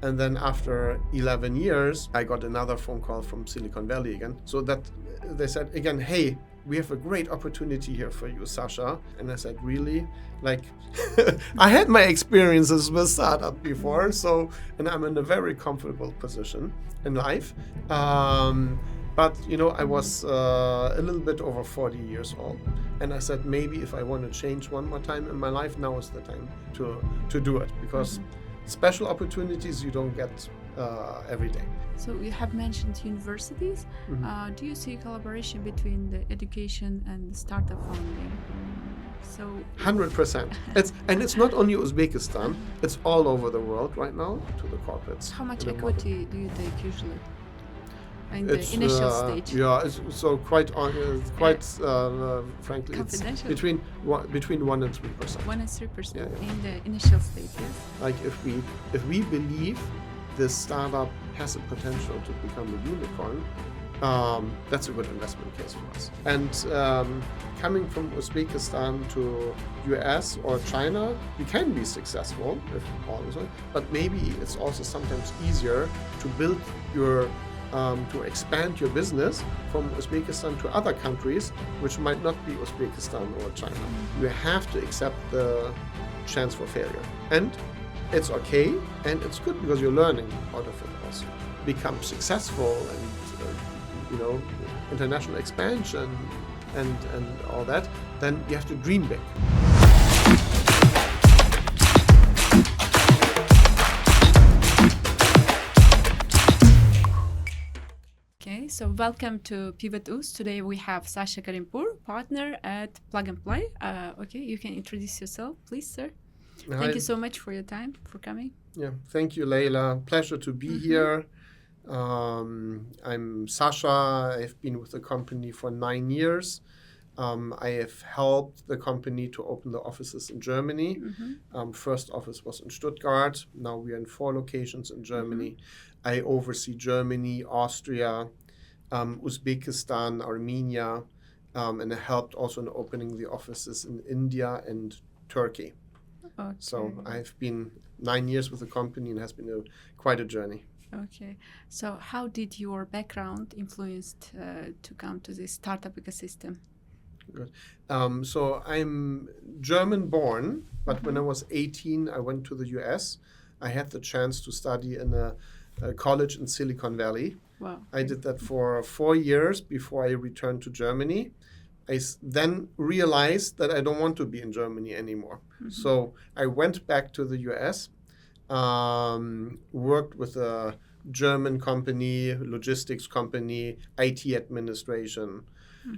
And then after 11 years, I got another phone call from Silicon Valley again. So that they said again, hey, we have a great opportunity here for you, Sascha. And I said, really? Like, I had my experiences with startup before, and I'm in a very comfortable position in life. But, I was a little bit over 40 years old. And I said, maybe if I want to change one more time in my life, now is the time to do it. Because special opportunities you don't get every day. So you have mentioned universities. Do you see collaboration between the education and the startup funding? So 100%. It's not only Uzbekistan, it's all over the world right now to the corporates. How much equity do you take usually in the initial stage? Yeah, it's so frankly, it's between 1% and 3%. 1% and 3% in the initial stage, yes. Like if we believe this startup has a potential to become a unicorn, that's a good investment case for us. And coming from Uzbekistan to US or China, you can be successful if all is well, but maybe it's also sometimes easier to build your to expand your business from Uzbekistan to other countries, which might not be Uzbekistan or China. You have to accept the chance for failure. And it's okay, and it's good because you're learning out of it also. Become successful and, international expansion and all that, then you have to dream big. Okay, so welcome to Pivot Uz. Today we have Sascha Karimpour, partner at Plug and Play. Okay, you can introduce yourself, please, sir. Hi. Thank you so much for your time, for coming. Yeah, thank you, Leila. Pleasure to be here. I'm Sascha. I've been with the company for 9 years. I have helped the company to open the offices in Germany. First office was in Stuttgart. Now we are in 4 locations in Germany. I oversee Germany, Austria, Uzbekistan, Armenia, and I helped also in opening the offices in India and Turkey. Okay. So I've been 9 years with the company and it has been quite a journey. Okay. So how did your background influence to come to this startup ecosystem? Good. So I'm German born, but when I was 18, I went to the US. I had the chance to study in a college in Silicon Valley. Wow. I did that for 4 years before I returned to Germany. I then realized that I don't want to be in Germany anymore. So I went back to the US, worked with a German company, logistics company, IT administration.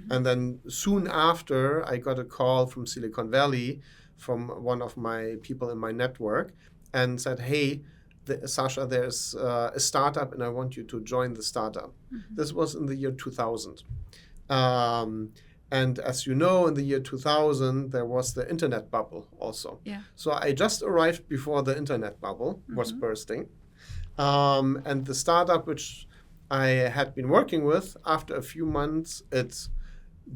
And then soon after, I got a call from Silicon Valley from one of my people in my network and said, hey, Sascha, there's a startup and I want you to join the startup. This was in the year 2000. And as you know, in the year 2000, there was the internet bubble also. Yeah. So I just arrived before the internet bubble was bursting. And the startup which I had been working with, after a few months, it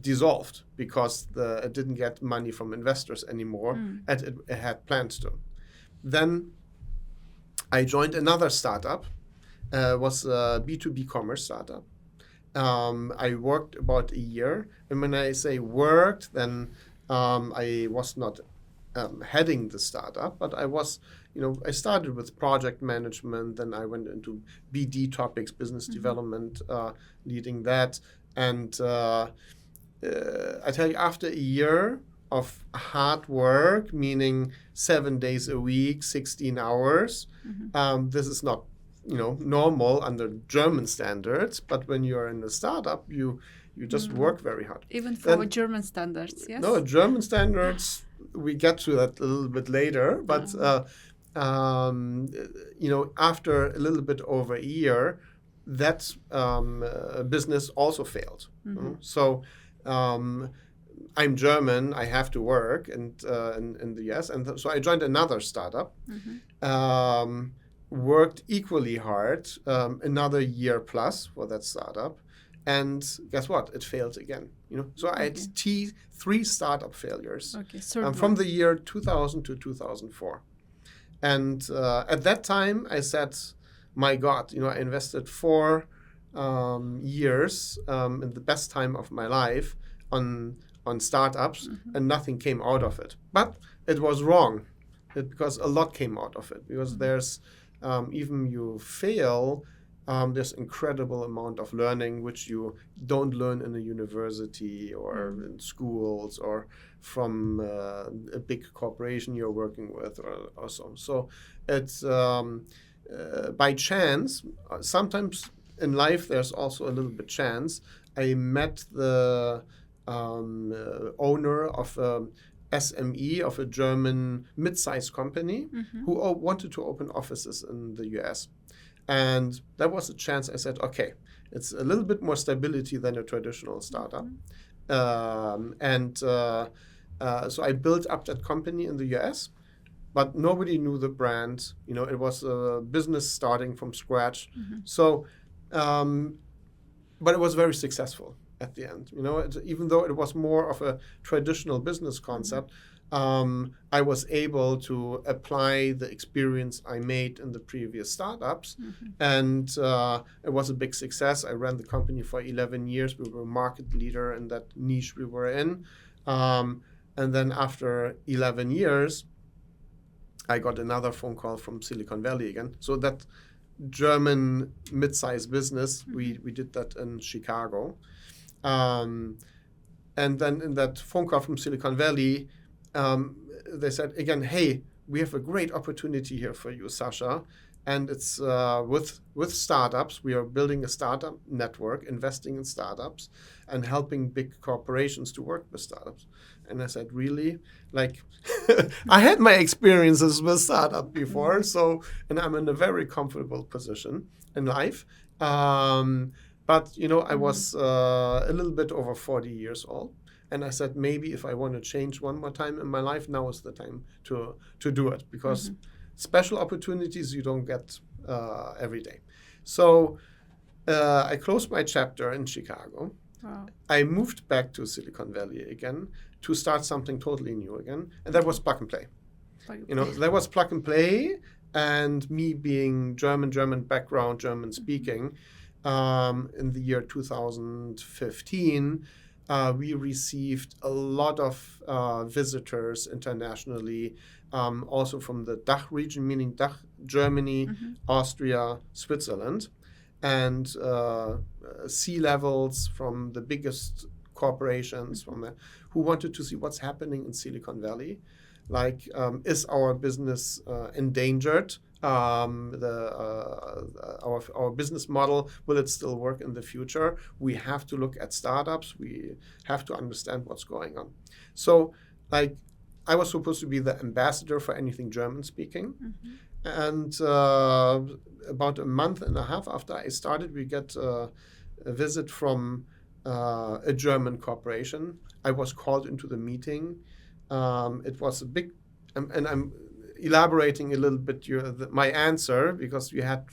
dissolved because it didn't get money from investors anymore, as it had plans to. Then I joined another startup, was a B2B commerce startup. I worked about a year, and when I say worked, then I was not heading the startup, but I was, I started with project management, then I went into BD topics, business development, leading that, and I tell you, after a year of hard work, meaning 7 days a week, 16 hours, this is not normal under German standards, but when you're in a startup, you just work very hard. Even for German standards, yes? No, German standards, we get to that a little bit later, but after a little bit over a year, that business also failed. So I'm German, I have to work in the US, and so I joined another startup. Worked equally hard, another year plus for that startup, and guess what? It failed again. So I had 3 startup failures from the year 2000 to 2004, And at that time, I said, my God, I invested 4 years in the best time of my life on startups, and nothing came out of it. But it was wrong, because a lot came out of it. Because there's, even you fail, there's incredible amount of learning which you don't learn in a university or in schools or from a big corporation you're working with or so. So it's by chance. Sometimes in life there's also a little bit chance. I met the owner of SME of a German mid-sized company who wanted to open offices in the US. And that was a chance. I said, okay, it's a little bit more stability than a traditional startup. So I built up that company in the US, but nobody knew the brand. It was a business starting from scratch. So, but it was very successful at the end. Even though it was more of a traditional business concept, I was able to apply the experience I made in the previous startups, and it was a big success. I ran the company for 11 years. We were a market leader in that niche we were in. And then after 11 years, I got another phone call from Silicon Valley again. So that German mid-sized business, we did that in Chicago. And then in that phone call from Silicon Valley, they said again, hey, we have a great opportunity here for you, Sascha. And it's with startups. We are building a startup network, investing in startups and helping big corporations to work with startups. And I said, really? I had my experiences with startup before, and I'm in a very comfortable position in life. But, I was a little bit over 40 years old. And I said, maybe if I want to change one more time in my life, now is the time to do it. Because special opportunities you don't get every day. So I closed my chapter in Chicago. Wow. I moved back to Silicon Valley again to start something totally new again. And that was plug and play. That was plug and play. And me being German background, German speaking, in the year 2015, we received a lot of visitors internationally, also from the DACH region, meaning DACH, Germany, Austria, Switzerland, and C-levels from the biggest corporations from there who wanted to see what's happening in Silicon Valley. Is our business endangered? Our business model, will it still work in the future? We have to look at startups. We have to understand what's going on. So, I was supposed to be the ambassador for anything German speaking. And about a month and a half after I started, we get a visit from a German corporation. I was called into the meeting. It was a big, and I'm elaborating a little bit my answer because you had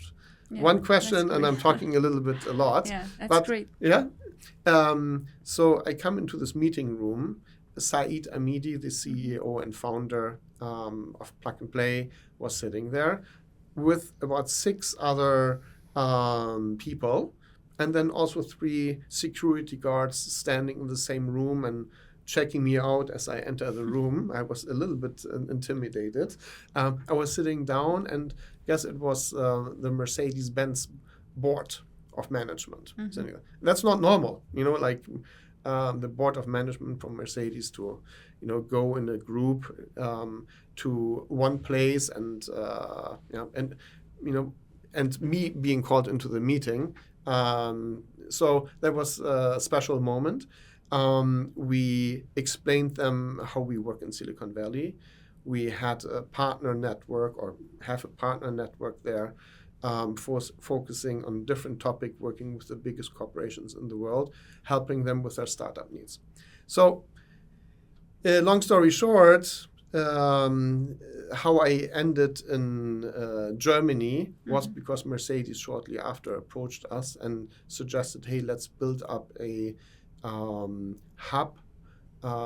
one question and I'm talking a lot. Yeah, that's great. Yeah. So I come into this meeting room. Saeed Amidi, the CEO and founder of Plug and Play, was sitting there with about 6 other people, and then also 3 security guards standing in the same room and checking me out as I enter the room. I was a little bit intimidated. I was sitting down, and yes, it was the Mercedes-Benz board of management. That's not normal, the board of management from Mercedes to, go in a group to one place, and and me being called into the meeting. So that was a special moment. We explained them how we work in Silicon Valley. We had a partner network, or have a partner network there, focusing on different topics, working with the biggest corporations in the world, helping them with their startup needs. So, long story short, how I ended in Germany was because Mercedes shortly after approached us and suggested, hey, let's build up a hub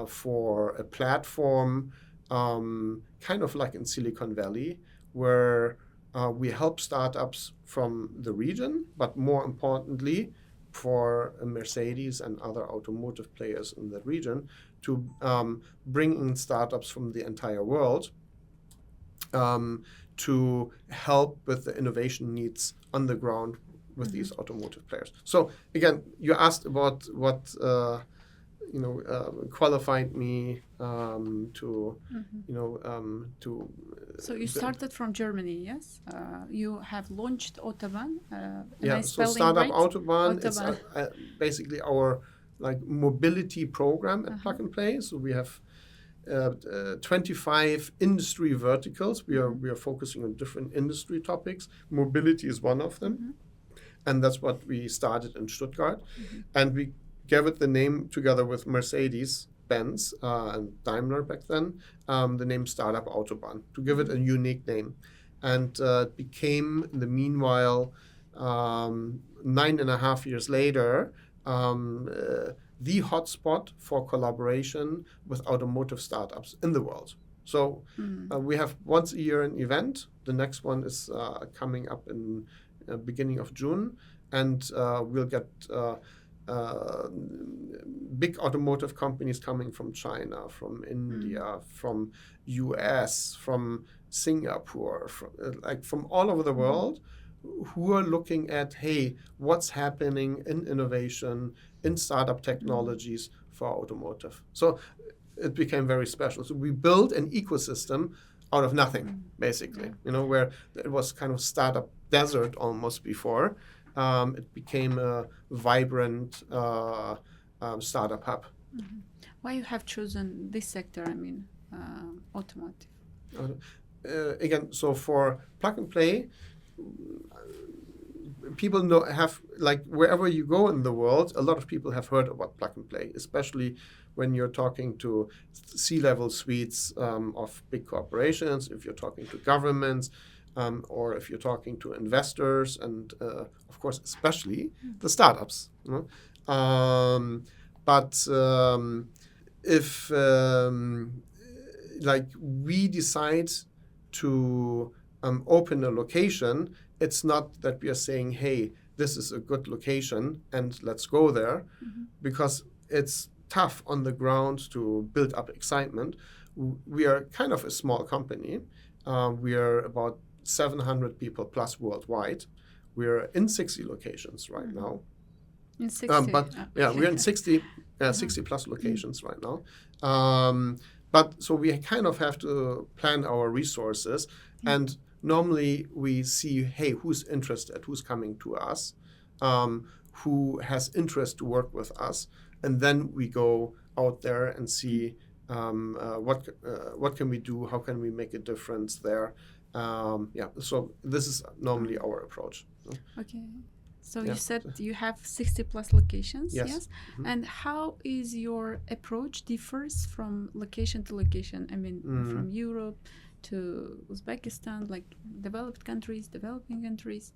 for a platform, kind of like in Silicon Valley, where we help startups from the region, but more importantly, for Mercedes and other automotive players in that region to bring in startups from the entire world to help with the innovation needs on the ground with these automotive players. So again, you asked about what qualified me to to. So you started from Germany, yes? You have launched Autoban. So Startup Autoban is basically our mobility program at Plug and Play. So we have 25 industry verticals. We are focusing on different industry topics. Mobility is one of them, and that's what we started in Stuttgart, and we gave it the name together with Mercedes-Benz and Daimler back then, the name Startup Autobahn, to give it a unique name. And it became, in the meanwhile, 9.5 years later, the hotspot for collaboration with automotive startups in the world. So we have once a year an event. The next one is coming up in beginning of June, and we'll get big automotive companies coming from China, from India, from US, from Singapore, from all over the world, who are looking at, hey, what's happening in innovation, in startup technologies for automotive. So it became very special. So we built an ecosystem out of nothing, basically, where it was kind of startup desert almost before. It became a vibrant startup hub. Why you have chosen this sector, automotive? Again, so for Plug and Play, people wherever you go in the world, a lot of people have heard about Plug and Play, especially when you're talking to C-level suites of big corporations, if you're talking to governments, or if you're talking to investors, and of course, especially the startups. But if we decide to open a location, it's not that we are saying, hey, this is a good location and let's go there, because it's tough on the ground to build up excitement. We are kind of a small company. We are about 700 people plus worldwide. We're in 60 locations right now. In 60? We're in 60 plus locations right now. But so we kind of have to plan our resources. And normally we see, hey, who's interested, who's coming to us, who has interest to work with us. And then we go out there and see what can we do, how can we make a difference there. So this is normally our approach. Okay. So you said you have 60 plus locations, yes? And how is your approach differs from location to location? From Europe to Uzbekistan, like developed countries, developing countries?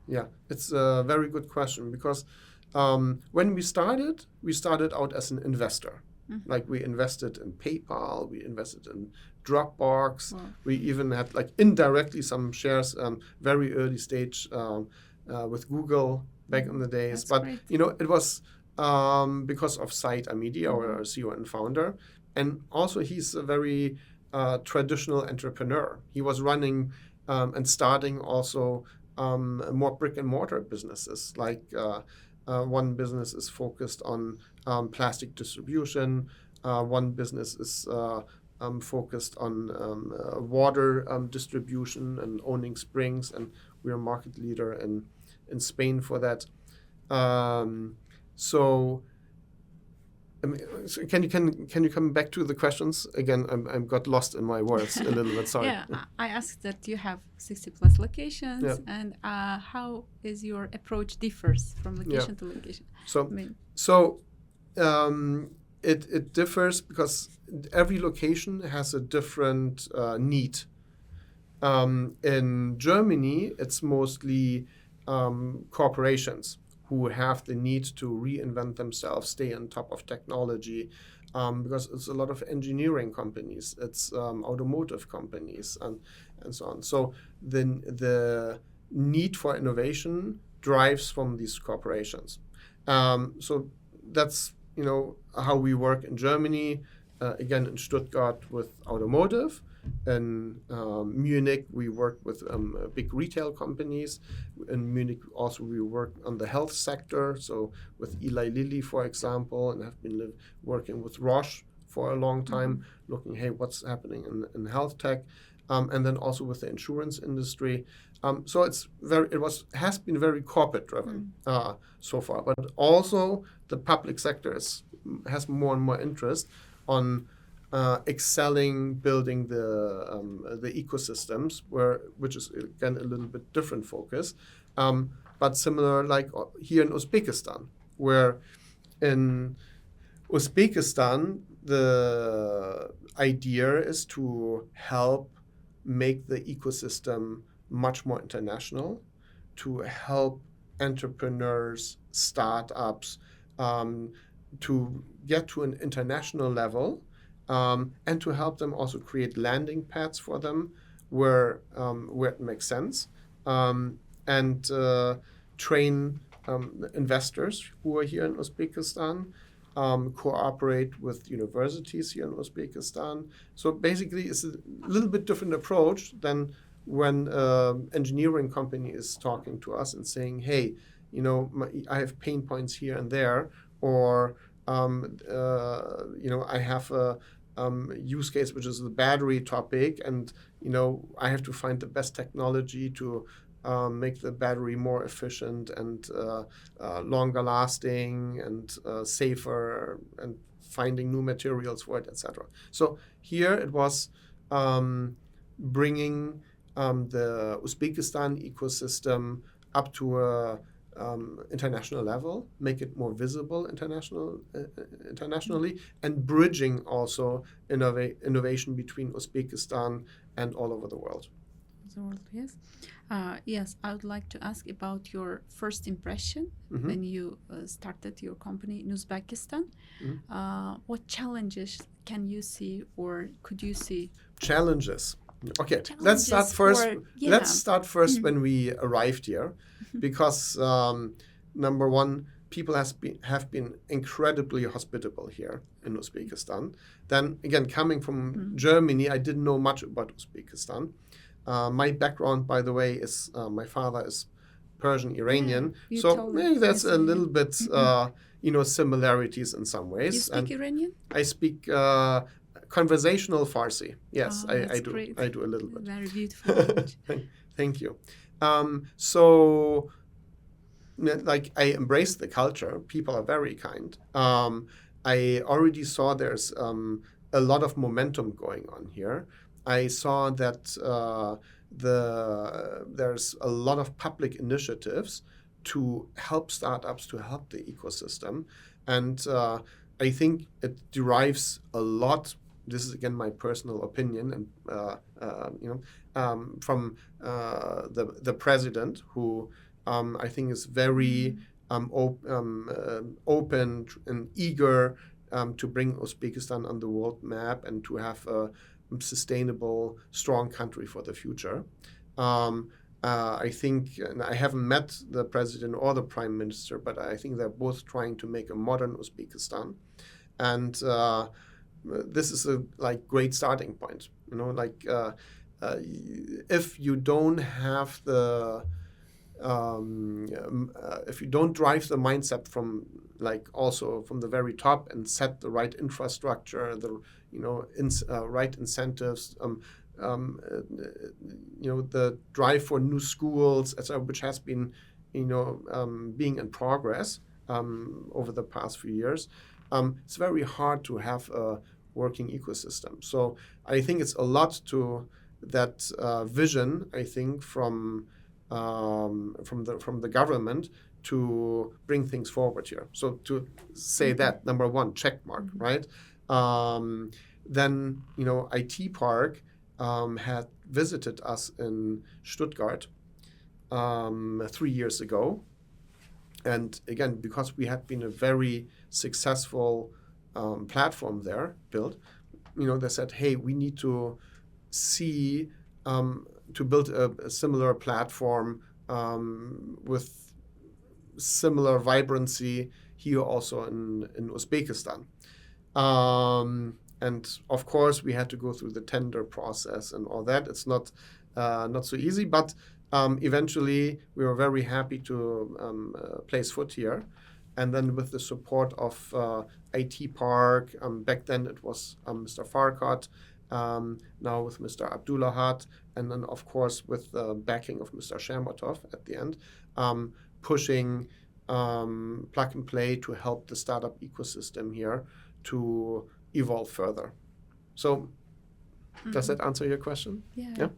Yeah, it's a very good question, because when we started out as an investor. Like we invested in PayPal, we invested in Dropbox, we even had indirectly some shares, very early stage with Google back in the days. But great. It was because of Said Amidi, our CEO and founder, and also he's a very traditional entrepreneur. He was running and starting also more brick and mortar businesses. One business is focused on plastic distribution. One business is focused on water distribution and owning springs, and we're a market leader in Spain for that. So can you come back to the questions again? I got lost in my words a little bit. Sorry. Yeah, I asked that you have 60 plus locations, and how is your approach differs from location to location? It differs because every location has a different need. In Germany, it's mostly corporations who have the need to reinvent themselves, stay on top of technology, because it's a lot of engineering companies, it's automotive companies, and so on. So the need for innovation drives from these corporations. So that's how we work in Germany. Again, in Stuttgart with automotive. In Munich, we work with big retail companies. In Munich, also we work on the health sector. So with Eli Lilly, for example, and have been working with Roche for a long time, looking, hey, what's happening in health tech, and then also with the insurance industry. So has been very corporate driven so far, but also the public sector has more and more interest on excelling, building the ecosystems, which is again a little bit different focus, but similar like here in Uzbekistan, where in Uzbekistan the idea is to help make the ecosystem much more international, to help entrepreneurs, startups, to get to an international level, and to help them also create landing pads for them where it makes sense, and train investors who are here in Uzbekistan, cooperate with universities here in Uzbekistan. So basically, it's a little bit different approach than when engineering company is talking to us and saying, hey, I have pain points here and there, or I have a use case which is the battery topic, and I have to find the best technology to make the battery more efficient and longer lasting and safer, and finding new materials for it, etc. So here it was bringing the Uzbekistan ecosystem up to a international level, make it more visible internationally, and bridging also innovation between Uzbekistan and all over the world. Yes. Yes, I would like to ask about your first impression when you started your company in Uzbekistan. What challenges can you see, or could you see? Challenges. Okay, let's start first. Let's start first when we arrived here, because number one, people have been incredibly hospitable here in Uzbekistan. Then again, coming from Germany, I didn't know much about Uzbekistan. My background, by the way, is my father is Persian Iranian, so maybe there's a little bit similarities in some ways. You speak Iranian? I speak conversational Farsi. Yes, I do. Great. I do a little bit. Very beautiful. Thank you. So, like, I embrace the culture. People are very kind. I already saw there's a lot of momentum going on here. I saw that there's a lot of public initiatives to help startups, to help the ecosystem, and I think it derives a lot. This is again my personal opinion, and from the president, who I think is very open and eager to bring Uzbekistan on the world map and to have a sustainable, strong country for the future. I think, and I haven't met the president or the prime minister, but I think they're both trying to make a modern Uzbekistan, and this is a great starting point. If you don't have if you don't drive the mindset from also from the very top and set the right infrastructure, the right incentives, the drive for new schools, etc., which has been being in progress over the past few years, it's very hard to have a working ecosystem. So I think it's a lot to that vision, I think, from the government to bring things forward here. So to say that, number one, check mark, right? Then IT Park had visited us in Stuttgart 3 years ago, and again, because we had been a very successful platform there built, they said, hey, we need to see to build a similar platform with similar vibrancy here also in Uzbekistan. And of course, we had to go through the tender process and all that. It's not so easy, but eventually we were very happy to place foot here. And then with the support of IT Park, back then it was Mr. Farkot, now with Mr. Abdullahat, and then of course with the backing of Mr. Shermatov at the end, pushing plug and play to help the startup ecosystem here to evolve further. So does that answer your question? Yeah.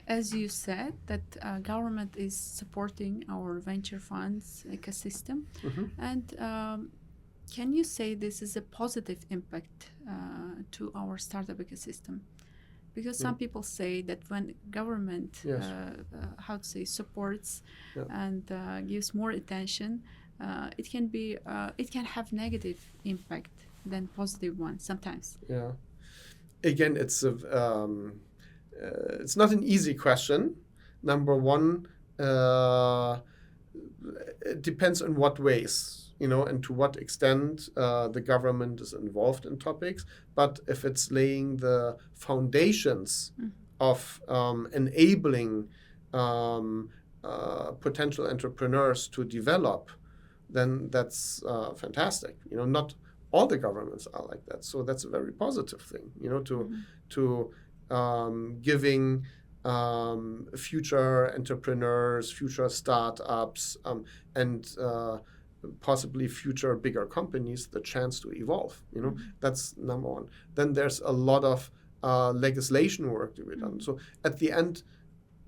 As you said, that government is supporting our venture funds ecosystem. And can you say this is a positive impact to our startup ecosystem? Because some people say that when government, supports and gives more attention, it can have negative impact than positive one sometimes. Yeah. Again, it's not an easy question. Number one, it depends on what ways, and to what extent the government is involved in topics. But if it's laying the foundations of enabling potential entrepreneurs to develop, then that's fantastic. Not all the governments are like that. So that's a very positive thing, to giving future entrepreneurs, future startups, and possibly future bigger companies the chance to evolve. That's number one. Then there's a lot of legislation work to be done. So at the end,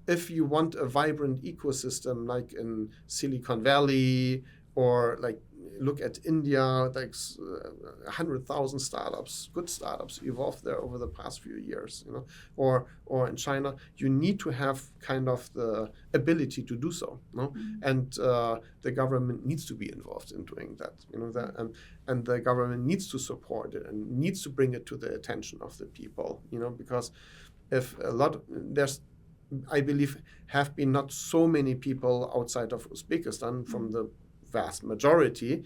if you want a vibrant ecosystem like in Silicon Valley, or like look at India, like 100,000 startups, good startups evolved there over the past few years, or in China, you need to have kind of the ability to do so, and the government needs to be involved in doing that, and the government needs to support it and needs to bring it to the attention of the people, because if there's, I believe, have been not so many people outside of Uzbekistan from the vast majority,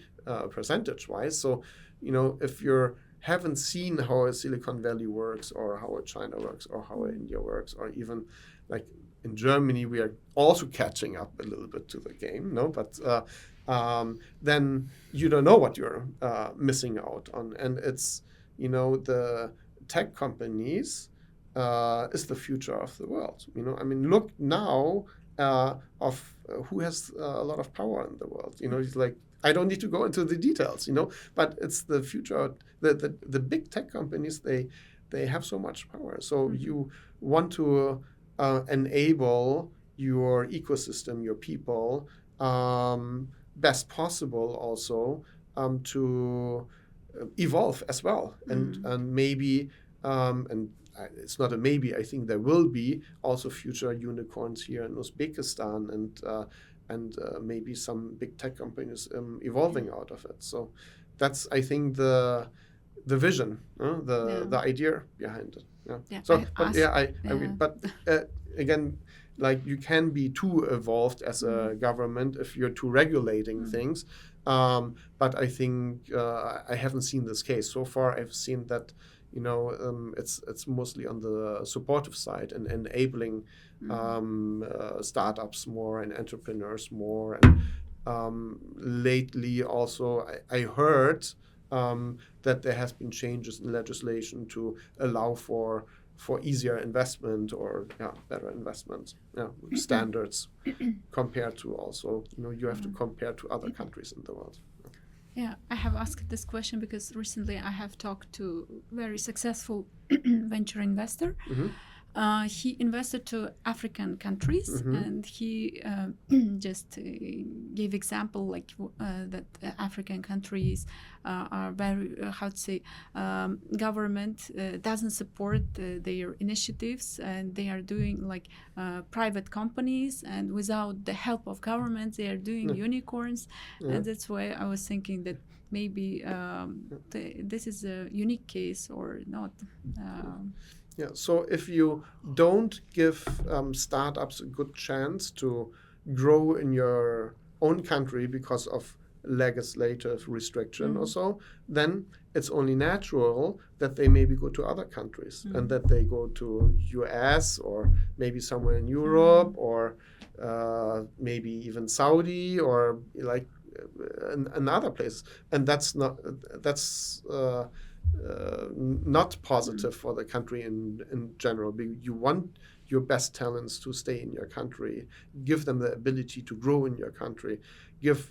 percentage-wise. So, if you haven't seen how a Silicon Valley works, or how a China works, or how India works, or even like in Germany, we are also catching up a little bit to the game, But then you don't know what you're missing out on. And it's, the tech companies is the future of the world. Look now of who has a lot of power in the world. It's like, I don't need to go into the details, but it's the future. The big tech companies, they have so much power. So you want to enable your ecosystem, your people, best possible also to evolve as well. And maybe, and it's not a maybe, I think there will be also future unicorns here in Uzbekistan, and maybe some big tech companies evolving out of it. So that's, I think, the vision, the idea behind it. But again, like, you can be too evolved as a government if you're too regulating things. But I think I haven't seen this case so far. I've seen that it's mostly on the supportive side and enabling startups more and entrepreneurs more. And lately also I heard that there has been changes in legislation to allow for easier investment, or better investment standards compared to also, you have to compare to other countries in the world. Yeah, I have asked this question because recently I have talked to a very successful venture investor. He invested to African countries, and he just gave example like that African countries are very, government doesn't support their initiatives, and they are doing like private companies, and without the help of government, they are doing unicorns. And that's why I was thinking that maybe this is a unique case or not. Yeah. So if you don't give startups a good chance to grow in your own country because of legislative restriction or so, then it's only natural that they maybe go to other countries and that they go to US or maybe somewhere in Europe or maybe even Saudi or like in other places. And that's not positive for the country in general. You want your best talents to stay in your country, give them the ability to grow in your country, give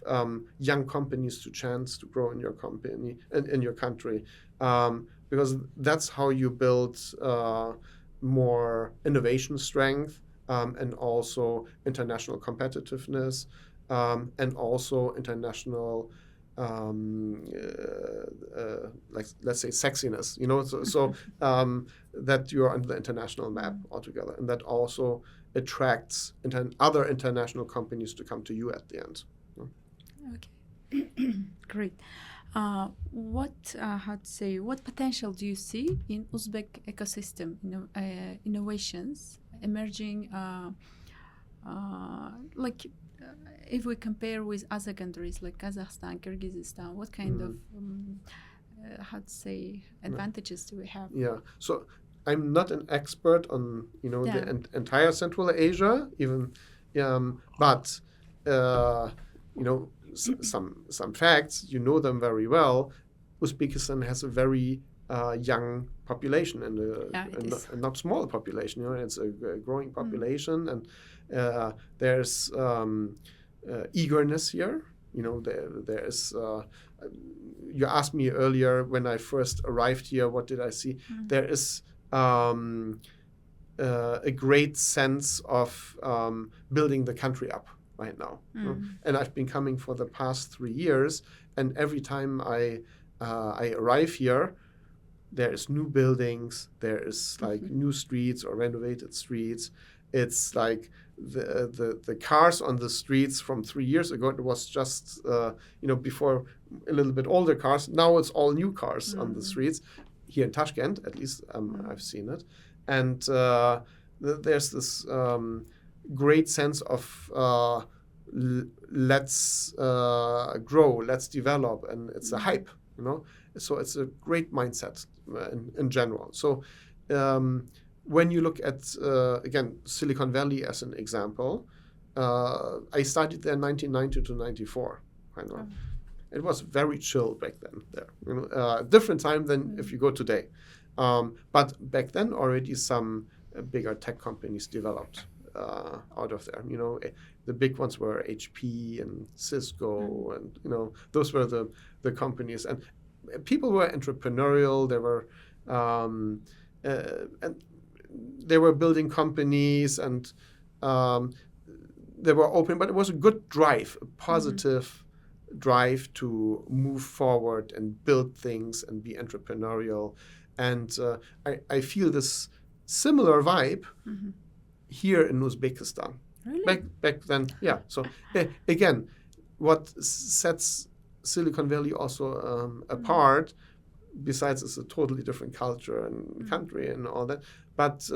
young companies the chance to grow in your company in your country, because that's how you build more innovation strength and also international competitiveness and also international like let's say sexiness, so that you're on the international map altogether, and that also attracts other international companies to come to you at the end. Okay, great. What potential do you see in Uzbek ecosystem innovations emerging? If we compare with other countries like Kazakhstan, Kyrgyzstan, what kind of advantages do we have? Yeah. So I'm not an expert on the entire Central Asia, even, but some facts, them very well. Uzbekistan has a very young population and a not small population. It's a growing population, and there's eagerness here. There is. You asked me earlier when I first arrived here, what did I see? There is a great sense of building the country up right now. And I've been coming for the past 3 years, and every time I arrive here, there is new buildings, there is like new streets or renovated streets. It's like the cars on the streets from 3 years ago, it was just before a little bit older cars. Now it's all new cars on the streets here in Tashkent, at least I've seen it. And there's this great sense of let's grow, let's develop, and it's a hype, so it's a great mindset in general. So when you look at again Silicon Valley as an example, I studied there 1990 to 94. It was very chill back then there. Different time than if you go today. But back then already some bigger tech companies developed out of there. The big ones were HP and Cisco, and those were the companies. And people were entrepreneurial. They were and they were building companies, and they were open. But it was a good drive, a positive drive to move forward and build things and be entrepreneurial. And I feel this similar vibe here in Uzbekistan. Really? Back then, yeah. So again, what sets Silicon Valley also apart, besides it's a totally different culture and country and all that, but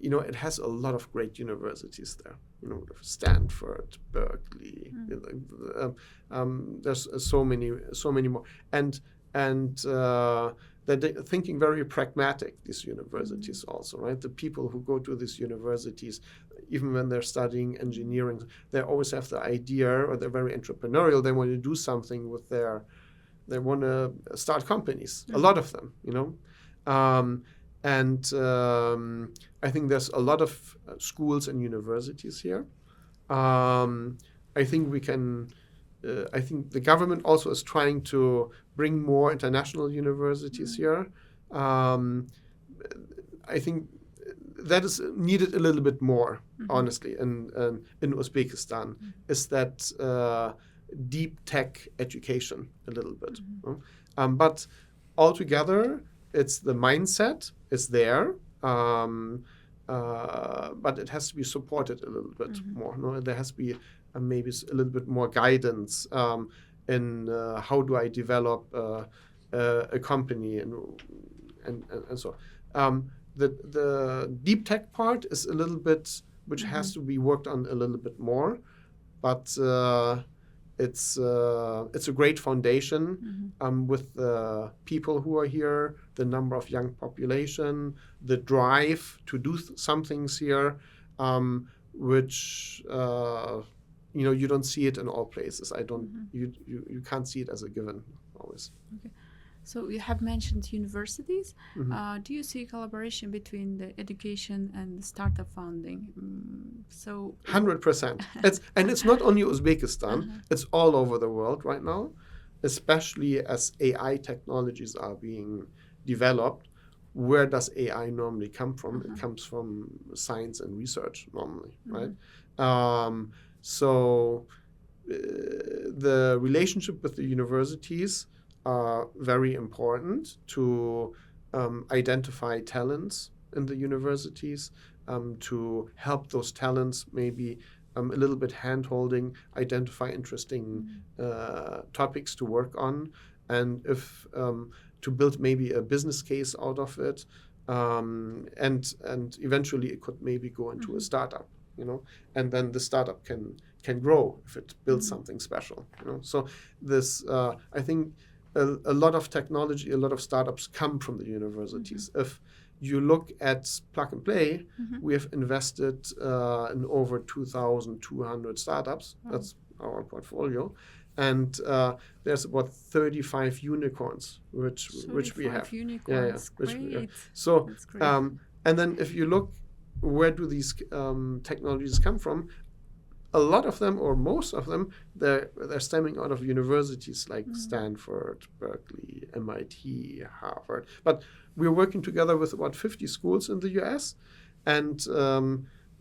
it has a lot of great universities there. Stanford, Berkeley. There's so many more, and they're thinking very pragmatic, these universities also, right? The people who go to these universities, even when they're studying engineering, they always have the idea, or they're very entrepreneurial. They want to do something with they want to start companies, a lot of them, and I think there's a lot of schools and universities here. I think we can. I think the government also is trying to bring more international universities here. I think that is needed a little bit more, honestly, in Uzbekistan, is that deep tech education a little bit. But altogether, it's the mindset is there, but it has to be supported a little bit more. There has to be maybe a little bit more guidance in how do I develop a company and so. The deep tech part is a little bit, which has to be worked on a little bit more, but it's a great foundation with the people who are here, the number of young population, the drive to do some things here, which you don't see it in all places. You can't see it as a given always. Okay. So you have mentioned universities. Do you see collaboration between the education and the startup funding? 100%. It's not only Uzbekistan. It's all over the world right now, especially as AI technologies are being developed. Where does AI normally come from? It comes from science and research normally, right? So the relationship with the universities are very important to identify talents in the universities, to help those talents maybe a little bit hand-holding, identify interesting topics to work on, and if to build maybe a business case out of it, and eventually it could maybe go into a startup, and then the startup can grow if it builds something special, So this, I think, a lot of technology, a lot of startups come from the universities. If you look at Plug and Play, we have invested in over 2,200 startups. That's our portfolio. And there's about 35 unicorns, which we have. Unicorns. Which great. we have. So, that's great. and then if you look, where do these technologies come from? A lot of them, or most of them, they're stemming out of universities like Stanford, Berkeley, MIT, Harvard. But we're working together with about 50 schools in the US. And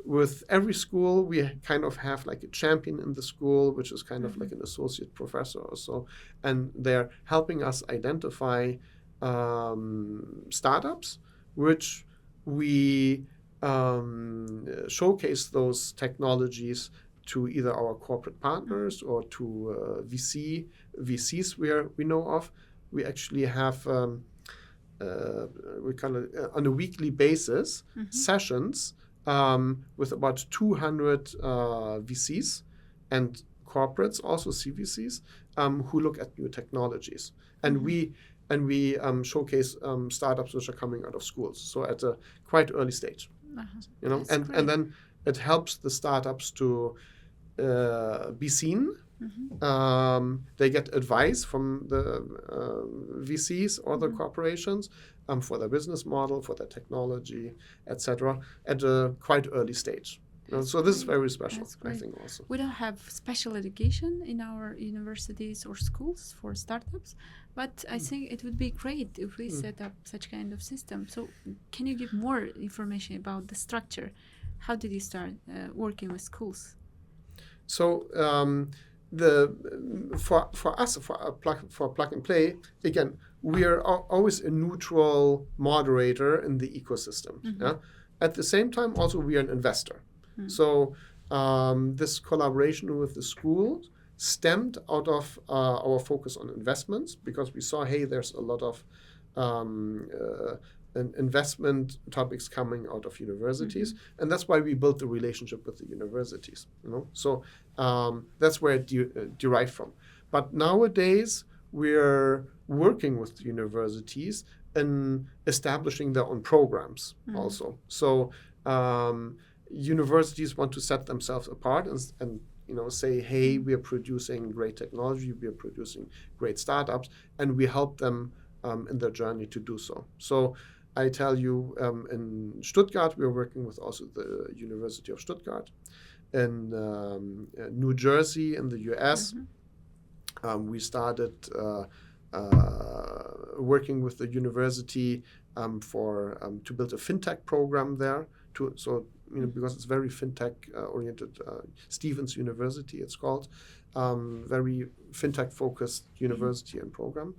with every school, we kind of have like a champion in the school, which is kind of like an associate professor or so. And they're helping us identify startups, which we showcase those technologies to either our corporate partners or to VCs we know of. We actually have, we kind of on a weekly basis, sessions with about 200 VCs and corporates, also CVCs, who look at new technologies. And we showcase startups which are coming out of schools, so at a quite early stage. And then it helps the startups to be seen. They get advice from the VCs or the corporations for their business model, for their technology, etc., at a quite early stage. So this is very special, I think, also. We don't have special education in our universities or schools for startups, but I think it would be great if we set up such kind of system. So can you give more information about the structure? How did you start working with schools? So for us, for Plug and Play, again, we are always a neutral moderator in the ecosystem. At the same time, also we are an investor. So this collaboration with the schools stemmed out of our focus on investments, because we saw, hey, there's a lot of investment topics coming out of universities, and that's why we built the relationship with the universities. So that's where it derived from. But nowadays we're working with the universities in establishing their own programs also. So universities want to set themselves apart and say, hey, we are producing great technology, we are producing great startups, and we help them in their journey to do so. So I tell you, in Stuttgart, we're working with also the University of Stuttgart. In New Jersey, in the US, we started working with the university to build a fintech program there. Because it's very fintech oriented, Stevens University, it's called, very fintech focused university and program.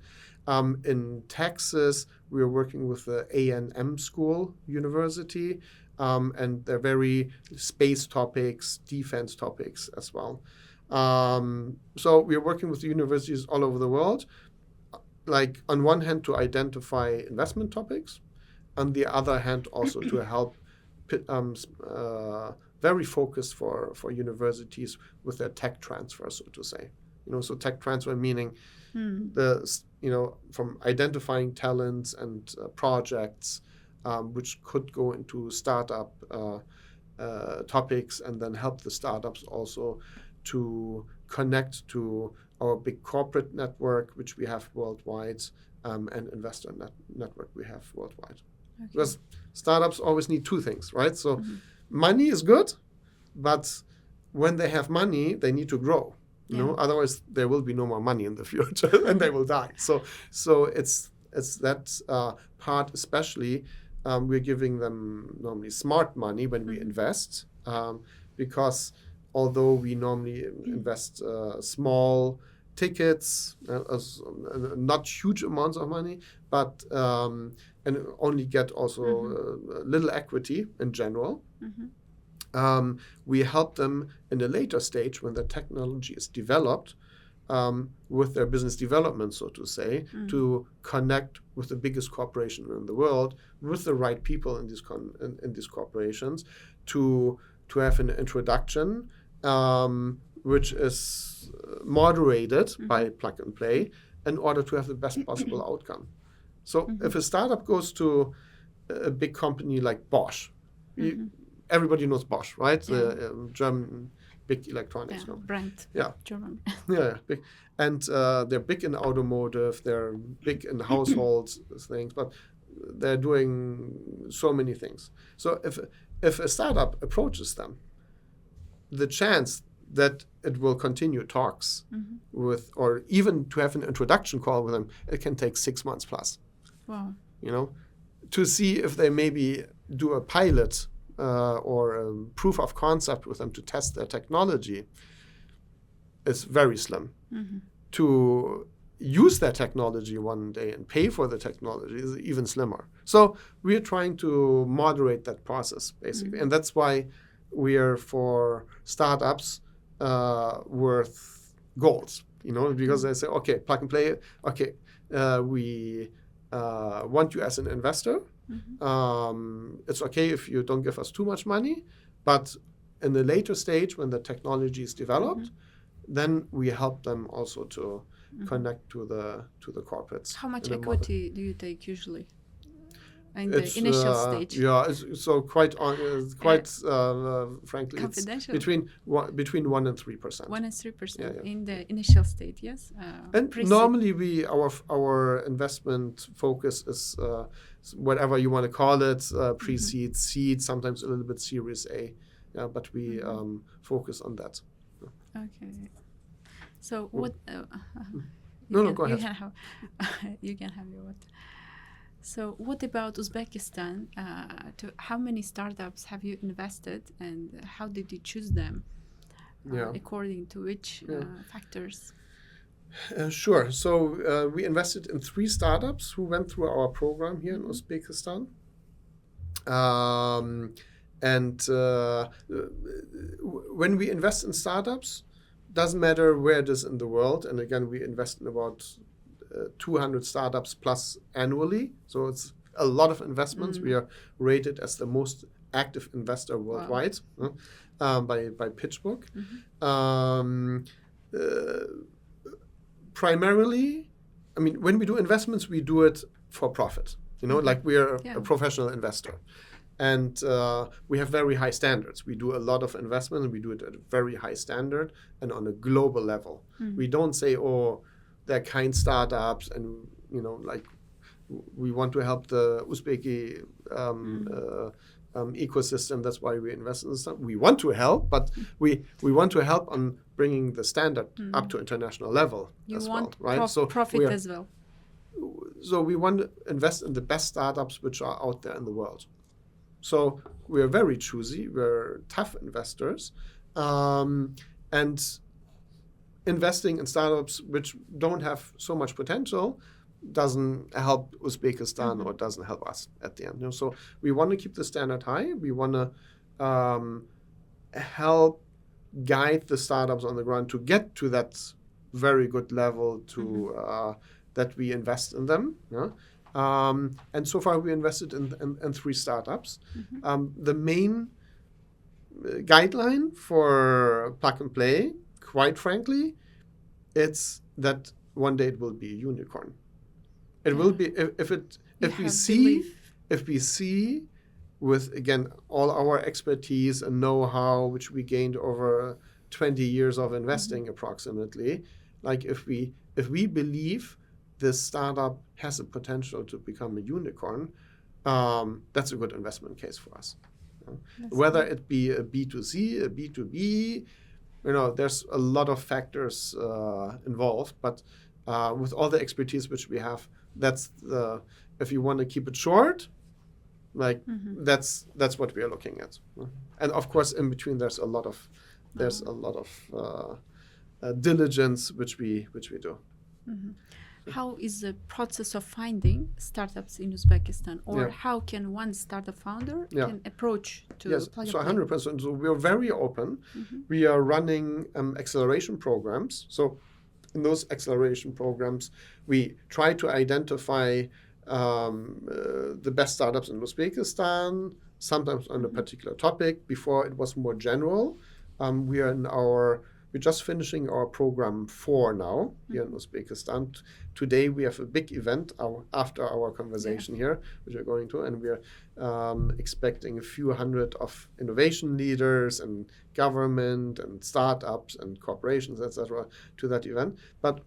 In Texas, we are working with the A&M School University, and they're very space topics, defense topics as well. So we are working with the universities all over the world, like on one hand to identify investment topics, on the other hand, also to help very focused for universities with their tech transfer, so to say. So tech transfer meaning from identifying talents and projects which could go into startup topics, and then help the startups also to connect to our big corporate network, which we have worldwide, and investor network we have worldwide. Okay. Because startups always need two things, right? So money is good, but when they have money, they need to grow. Otherwise there will be no more money in the future and they will die. So it's that part especially. We're giving them normally smart money when we invest, because although we normally invest small tickets, not huge amounts of money, but and only get also little equity in general. We help them in a later stage when the technology is developed, with their business development, so to say, to connect with the biggest corporation in the world, with the right people in these corporations, to have an introduction, which is moderated by plug and play, in order to have the best possible outcome. So if a startup goes to a big company like Bosch, everybody knows Bosch, right? Yeah. The German big electronics company. Brand. Yeah. German. Yeah, big. And they're big in automotive, they're big in household things, but they're doing so many things. So if a startup approaches them, the chance that it will continue talks with, or even to have an introduction call with them, it can take 6 months plus. Wow. To see if they maybe do a pilot or a proof of concept with them to test their technology is very slim. To use their technology one day and pay for the technology is even slimmer. So we're trying to moderate that process, basically. And that's why we are, for startups, worth goals, because they say, okay, plug and play, okay, we want you as an investor. It's okay if you don't give us too much money, but in the later stage when the technology is developed, then we help them also to connect to the corporates. How much equity do you take usually in the initial stage? Yeah, so quite frankly, confidential. It's between 1% and 3%. 1% and 3% in the initial state, yes. And normally our investment focus is whatever you want to call it, pre-seed, seed, sometimes a little bit Series A. Yeah, but we focus on that. Okay. So what? Go ahead. You can have your what? So what about Uzbekistan? How many startups have you invested, and how did you choose them? According to which factors? Sure. So we invested in 3 startups who went through our program here in Uzbekistan. And when we invest in startups, doesn't matter where it is in the world. And again, we invest in about 200 startups plus annually. So it's a lot of investments. We are rated as the most active investor worldwide by PitchBook. Primarily, when we do investments, we do it for profit. Like we are a professional investor. And we have very high standards. We do a lot of investment, and we do it at a very high standard and on a global level. We don't say, they're kind startups, and like we want to help the Uzbeki ecosystem. That's why we invest in this stuff. We want to help, but we want to help on bringing the standard up to international level as well, right? So profit as well. So we want to invest in the best startups which are out there in the world. So we're very choosy. We're tough investors, and investing in startups which don't have so much potential doesn't help Uzbekistan or doesn't help us at the end. So we want to keep the standard high. We want to help guide the startups on the ground to get to that very good level to that we invest in them. And so far we invested in 3 startups. The main guideline for plug and play, quite frankly, it's that one day it will be a unicorn. It will be if we see with, again, all our expertise and know-how which we gained over 20 years of investing approximately, like if we believe this startup has a potential to become a unicorn, that's a good investment case for us. Whether it be a B2C, a B2B, there's a lot of factors involved, but with all the expertise which we have, that's if you want to keep it short, that's what we are looking at. And of course, in between, there's a lot of diligence which we do. How is the process of finding startups in Uzbekistan, or how can one startup founder can approach to plug and play? 100%. So we are very open. We are running acceleration programs. So in those acceleration programs, we try to identify the best startups in Uzbekistan, sometimes on a particular topic. Before it was more general. We're just finishing our program 4 now here in Uzbekistan. Today we have a big event after our conversation here, which we're going to, and we are expecting a few hundred of innovation leaders and government and startups and corporations, etc., to that event. But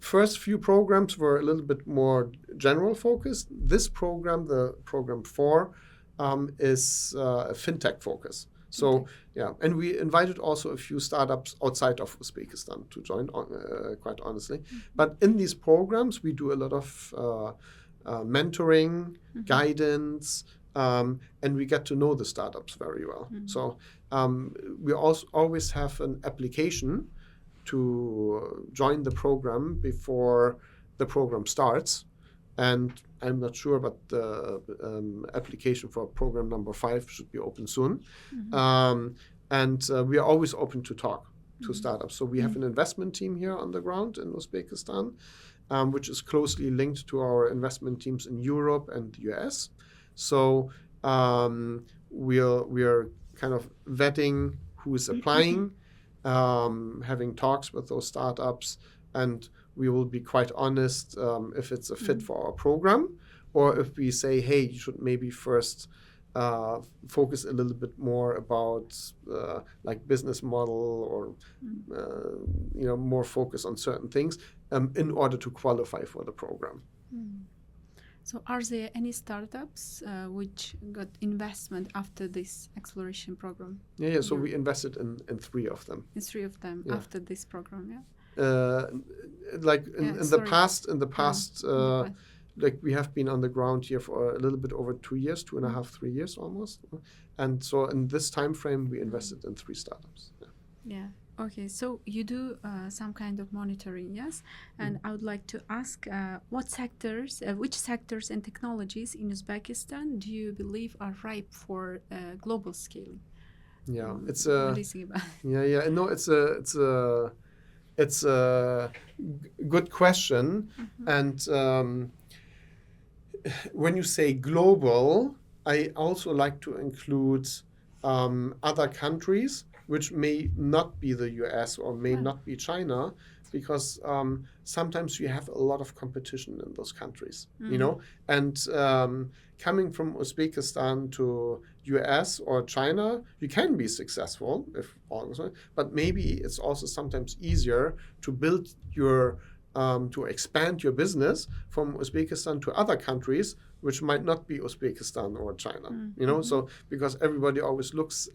first few programs were a little bit more general focused. This program, the program 4, is a fintech focus. So and we invited also a few startups outside of Uzbekistan to join, quite honestly. But in these programs, we do a lot of mentoring, guidance, and we get to know the startups very well. So we also always have an application to join the program before the program starts. And I'm not sure, but the application for program number 5 should be open soon. And we are always open to talk to startups. So we have an investment team here on the ground in Uzbekistan, which is closely linked to our investment teams in Europe and the US. So we are kind of vetting who is applying, having talks with those startups, and we will be quite honest if it's a fit for our program, or if we say, hey, you should maybe first focus a little bit more about like business model, or more focus on certain things in order to qualify for the program. So are there any startups which got investment after this acceleration program? So we invested in 3 of them. In 3 of them after this program, in the past, like we have been on the ground here for a little bit over 2 years, 2.5, 3 years almost. And so in this time frame, we invested in 3 startups. Okay, so you do some kind of monitoring, yes? And I would like to ask, which sectors and technologies in Uzbekistan do you believe are ripe for global scaling? It's what do you think about it? No, it's a good question. And when you say global, I also like to include other countries which may not be the US or may not be China, because sometimes you have a lot of competition in those countries, and coming from Uzbekistan to US or China, you can be successful if all goes well, but maybe it's also sometimes easier to build your to expand your business from Uzbekistan to other countries which might not be Uzbekistan or China, so because everybody always looks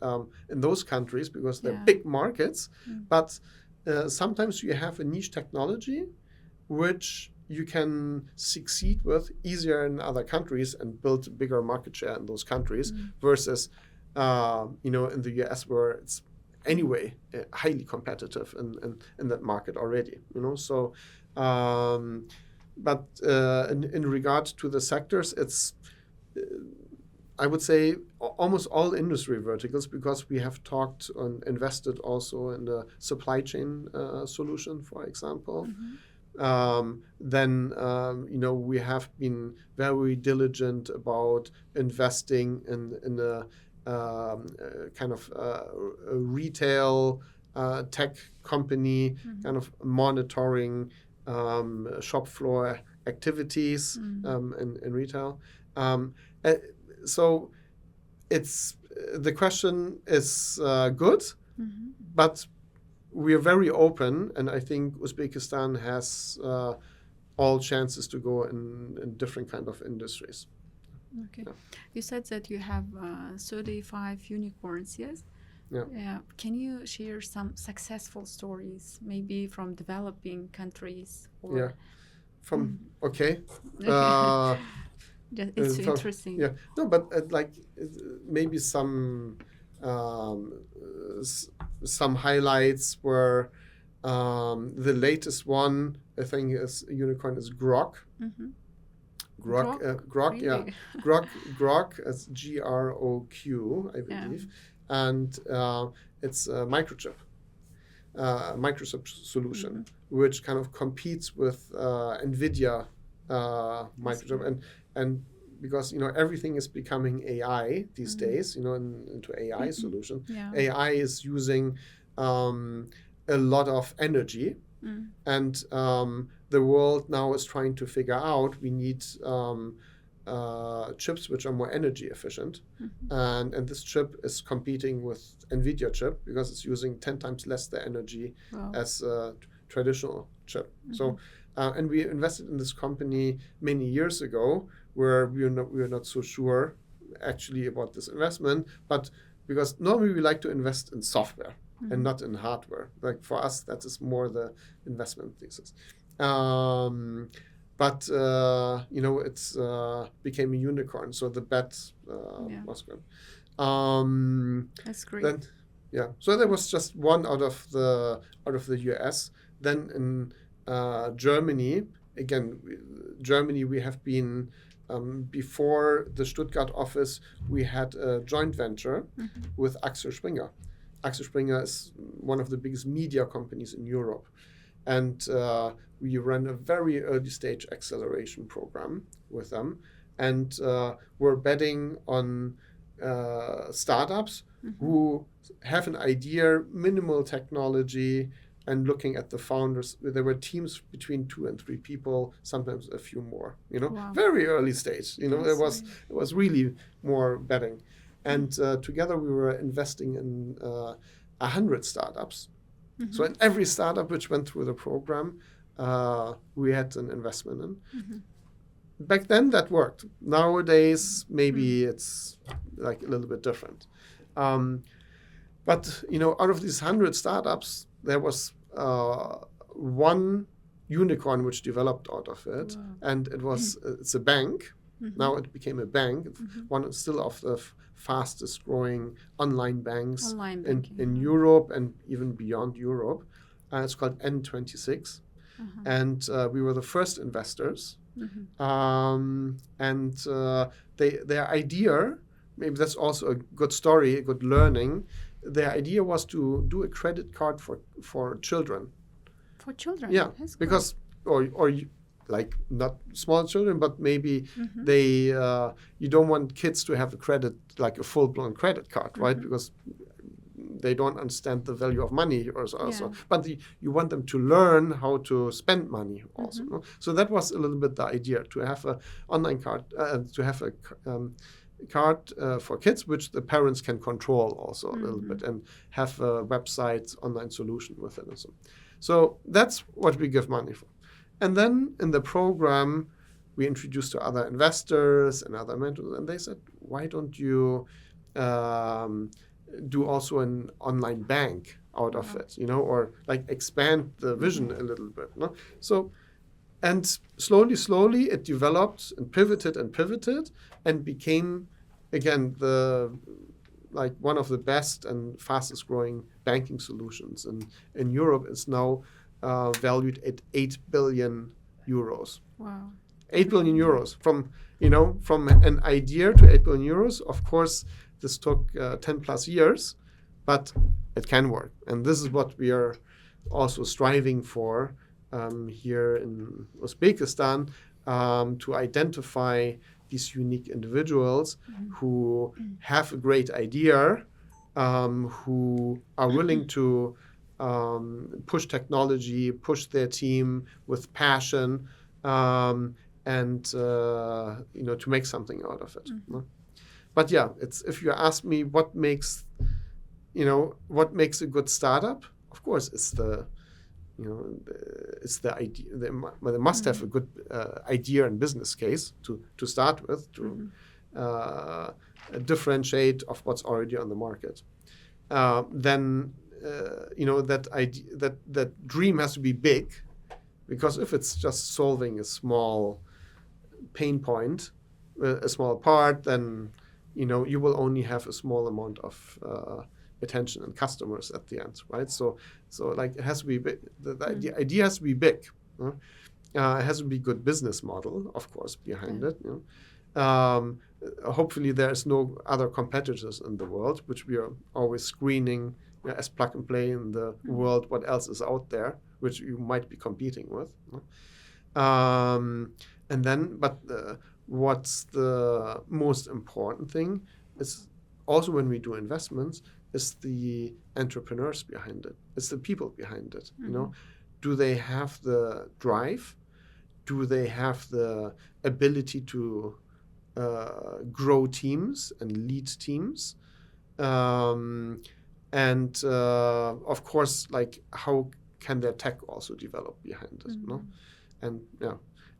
in those countries because they're big markets, but sometimes you have a niche technology which you can succeed with easier in other countries and build a bigger market share in those countries versus, in the US where it's anyway highly competitive in that market already, so but in regard to the sectors, it's I would say almost all industry verticals, because we have talked and invested also in the supply chain solution, for example. then we have been very diligent about investing in a kind of a retail tech company, kind of monitoring shop floor activities in retail. So it's the question is good, but we are very open, and I think Uzbekistan has all chances to go in different kind of industries. Okay. Yeah. You said that you have 35 unicorns, yes? Yeah. Can you share some successful stories, maybe from developing countries? Or yeah. From okay. It's interesting. Yeah. No, but maybe some highlights were the latest one. I think is unicorn is Grok. Grok, really? Yeah, Grok is GROQ, I believe, and it's a microchip solution, which kind of competes with NVIDIA microchip, and because everything is becoming AI these days, into AI solution. AI is using a lot of energy, and the world now is trying to figure out we need chips which are more energy efficient, and this chip is competing with NVIDIA chip because it's using 10 times less the energy as a traditional chip. So and we invested in this company many years ago, where we were not so sure actually about this investment, but because normally we like to invest in software and not in hardware. Like for us, that is more the investment thesis. But it's became a unicorn, so the bet was good. That's great. Then, so there was just one out of the US. Then in Germany, again, we have been before the Stuttgart office, we had a joint venture with Axel Springer. Axel Springer is one of the biggest media companies in Europe. And we ran a very early stage acceleration program with them. And we're betting on startups who have an idea, minimal technology, and looking at the founders. There were teams between 2 and 3 people, sometimes a few more, very early stage. It was really more betting. And together we were investing in 100 startups. So in every startup which went through the program, we had an investment in. Back then that worked. Nowadays, maybe it's like a little bit different. But, out of these 100 startups, there was one unicorn which developed out of it. Wow. And it's a bank. Now it became a bank. One still of the fastest growing online banks in Europe and even beyond Europe. It's called N26. And we were the first investors. And their idea, maybe that's also a good story, a good learning. Their idea was to do a credit card for children. For children? Yeah, that's because like not small children, but maybe they you don't want kids to have a credit, like a full-blown credit card, right? Because they don't understand the value of money also. But you want them to learn how to spend money also. No? So that was a little bit the idea, to have an online card, to have a card for kids, which the parents can control also a little bit, and have a website, online solution with it. And so that's what we give money for. And then in the program, we introduced to other investors and other mentors, and they said, why don't you do also an online bank out of it, or like expand the vision a little bit. No? So, and slowly it developed and pivoted and became, again, one of the best and fastest growing banking solutions in Europe. Is now valued at 8 billion euros. Wow. 8 billion euros from an idea to 8 billion euros. Of course, this took 10 plus years, but it can work. And this is what we are also striving for, here in Uzbekistan to identify these unique individuals who have a great idea, who are willing to push technology, push their team with passion, and to make something out of it. But yeah, if you ask me what makes a good startup, of course it's the idea. They must have a good idea and business case to start with, to differentiate of what's already on the market. Then that dream has to be big, because if it's just solving a small pain point, a small part, then you will only have a small amount of attention and customers at the end, right? So like it has to be big. The idea has to be big. It has to be good business model, of course, behind it. Hopefully there is no other competitors in the world, which we are always screening as plug and play in the world. What else is out there which you might be competing with? What's the most important thing is also when we do investments is the entrepreneurs behind it. It's the people behind it. Do they have the drive? Do they have the ability to grow teams and lead teams? Of course, like how can their tech also develop behind it?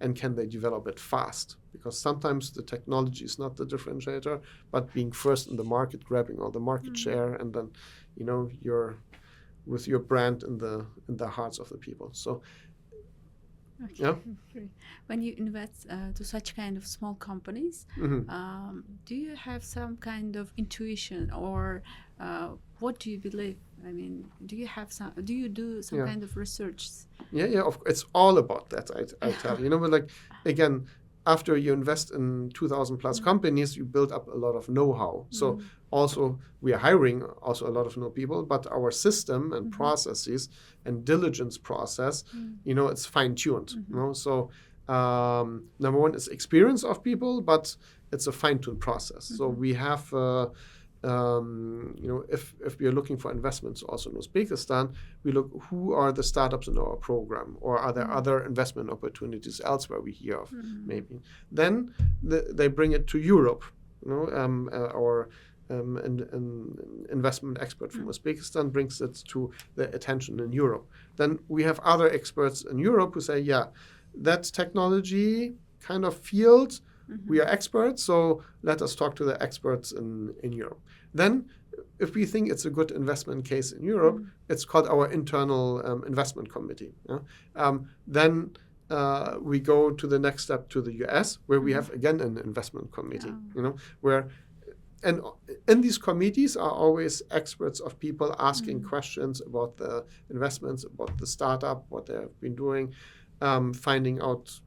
And can they develop it fast? Because sometimes the technology is not the differentiator, but being first in the market, grabbing all the market share, and then you're with your brand in the hearts of the people. So when you invest to such kind of small companies, do you have some kind of intuition, or what do you believe? I mean, do you do some kind of research? It's all about that. I tell you, but like again, after you invest in 2,000 plus companies, you build up a lot of know-how. So also we are hiring also a lot of new people, but our system and processes and diligence process, it's fine-tuned. So number one is experience of people, but it's a fine-tuned process. So we have, if we are looking for investments also in Uzbekistan, we look who are the startups in our program, or are there other investment opportunities elsewhere we hear of, maybe. Then they bring it to Europe. Our an investment expert from Uzbekistan brings it to the attention in Europe. Then we have other experts in Europe who say, that technology kind of field, we are experts, so let us talk to the experts in Europe. Then if we think it's a good investment case in Europe, it's called our internal investment committee. Then we go to the next step to the US, where we have again an investment committee, and in these committees are always experts of people asking questions about the investments, about the startup, what they have been doing, finding out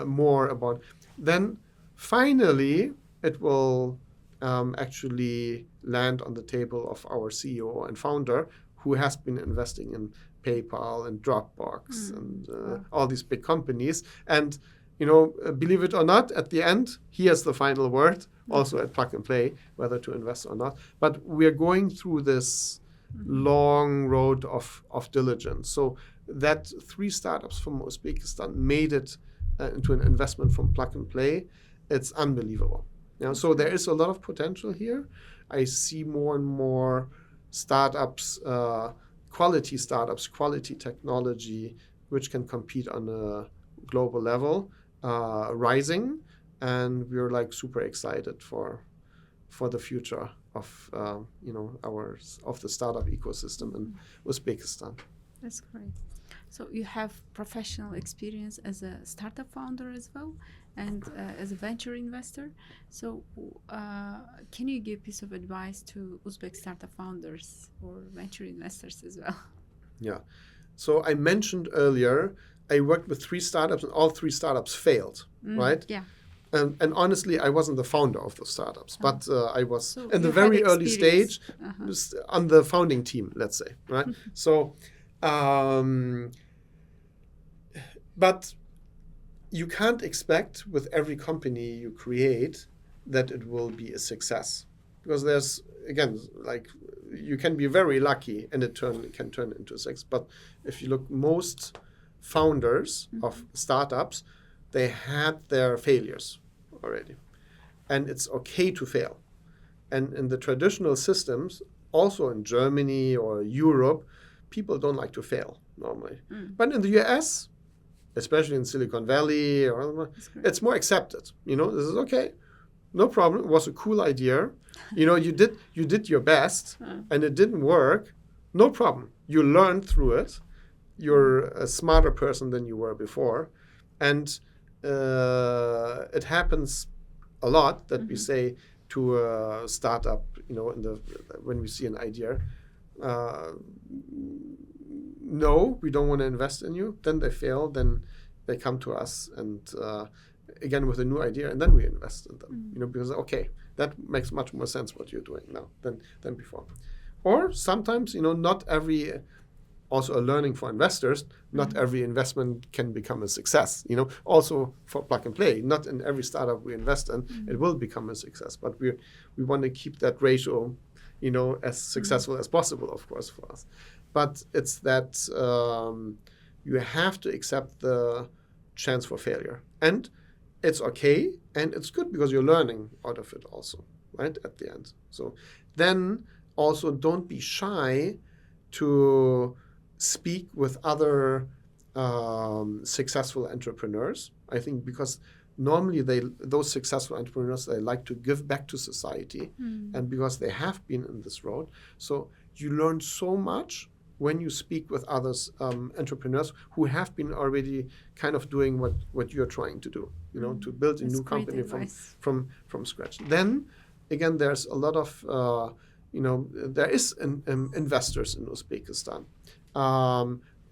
more about. Then finally, it will actually land on the table of our CEO and founder, who has been investing in PayPal and Dropbox and all these big companies. And believe it or not, at the end, he has the final word, also at Plug and Play, whether to invest or not. But we're going through this long road of diligence. So that 3 startups from Uzbekistan made it into an investment from Plug and Play. It's unbelievable. So there is a lot of potential here. I see more and more startups, quality technology, which can compete on a global level, rising, and we're like super excited for the future of the startup ecosystem in Uzbekistan. That's great. So you have professional experience as a startup founder as well, and as a venture investor. So can you give a piece of advice to Uzbek startup founders or venture investors as well? Yeah. So I mentioned earlier, I worked with 3 startups, and all 3 startups failed, right? Yeah. And honestly, I wasn't the founder of those startups, but I was in the very early stage on the founding team, let's say, right? So But you can't expect with every company you create that it will be a success, because there's, again, like, you can be very lucky and it can turn into a success. But if you look, most founders of startups, they had their failures already, and it's okay to fail. And in the traditional systems, also in Germany or Europe, people don't like to fail normally. But in the US, especially in Silicon Valley, it's more accepted. This is okay, no problem. It was a cool idea. You did your best, and it didn't work. No problem. You learned through it. You're a smarter person than you were before, and it happens a lot that we say to a startup, when we see an idea, no, we don't want to invest in you. Then they fail. Then they come to us and again with a new idea, and then we invest in them. Because okay, that makes much more sense what you're doing now than before. Or sometimes, not every. Also a learning for investors, not every investment can become a success. Also for plug and play, not in every startup we invest in, it will become a success. But we want to keep that ratio, as successful as possible, of course, for us. But it's that you have to accept the chance for failure. And it's okay, and it's good because you're learning out of it also, right, at the end. So then also don't be shy to speak with other successful entrepreneurs. I think because normally those successful entrepreneurs, they like to give back to society, and because they have been in this road. So you learn so much when you speak with others, entrepreneurs who have been already kind of doing what you're trying to do, to build a new company from scratch. Then again, there's a lot of there is investors in Uzbekistan.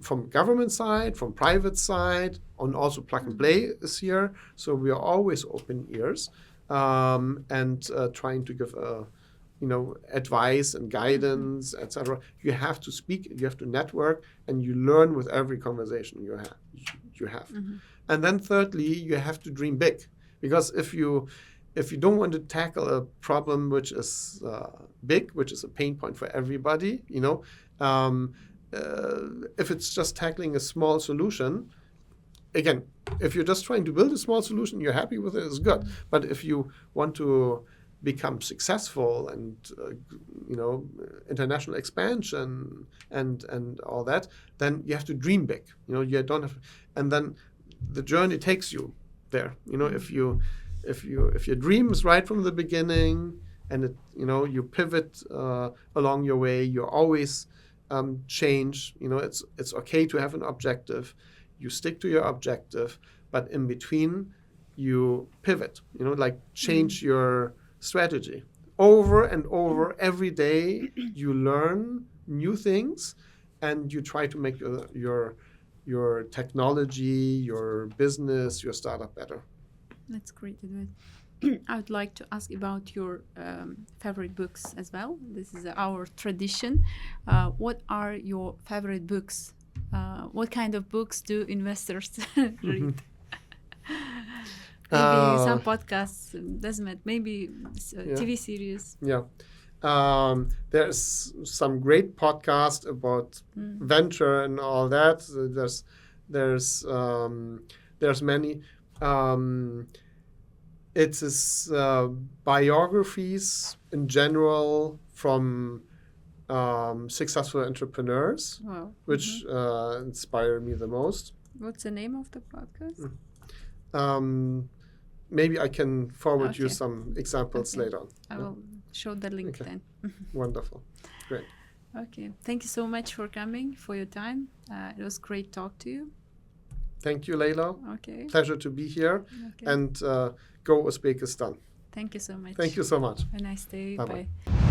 From government side, from private side, and also plug and play is here. So we are always open ears and trying to give advice and guidance, etc. You have to speak, you have to network, and you learn with every conversation you have. And then thirdly, you have to dream big, because if you don't want to tackle a problem which is big, which is a pain point for everybody, if it's just tackling a small solution, again, if you're just trying to build a small solution, you're happy with it, it's good. But if you want to become successful and international expansion and all that, then you have to dream big. You don't have, and then the journey takes you there. If your dream is right from the beginning, and you pivot along your way, you always change. It's okay to have an objective. You stick to your objective, but in between you pivot. Change your strategy over and over. Every day you learn new things, and you try to make your technology, your business, your startup better. That's great advice. I would like to ask about your favorite books as well. This is our tradition. What are your favorite books? What kind of books do investors read? Maybe some podcasts, doesn't matter. Maybe TV series. Yeah. There's some great podcast about venture and all that. There's many. It is biographies in general from successful entrepreneurs, which inspire me the most. What's the name of the podcast? Maybe I can forward you some examples later on. I will show the link then. Wonderful. Great. Okay. Thank you so much for coming, for your time. It was great talk to you. Thank you, Leila. Okay. Pleasure to be here. And go Uzbekistan. Thank you so much. Thank you so much. Have a nice day. Bye-bye. Bye.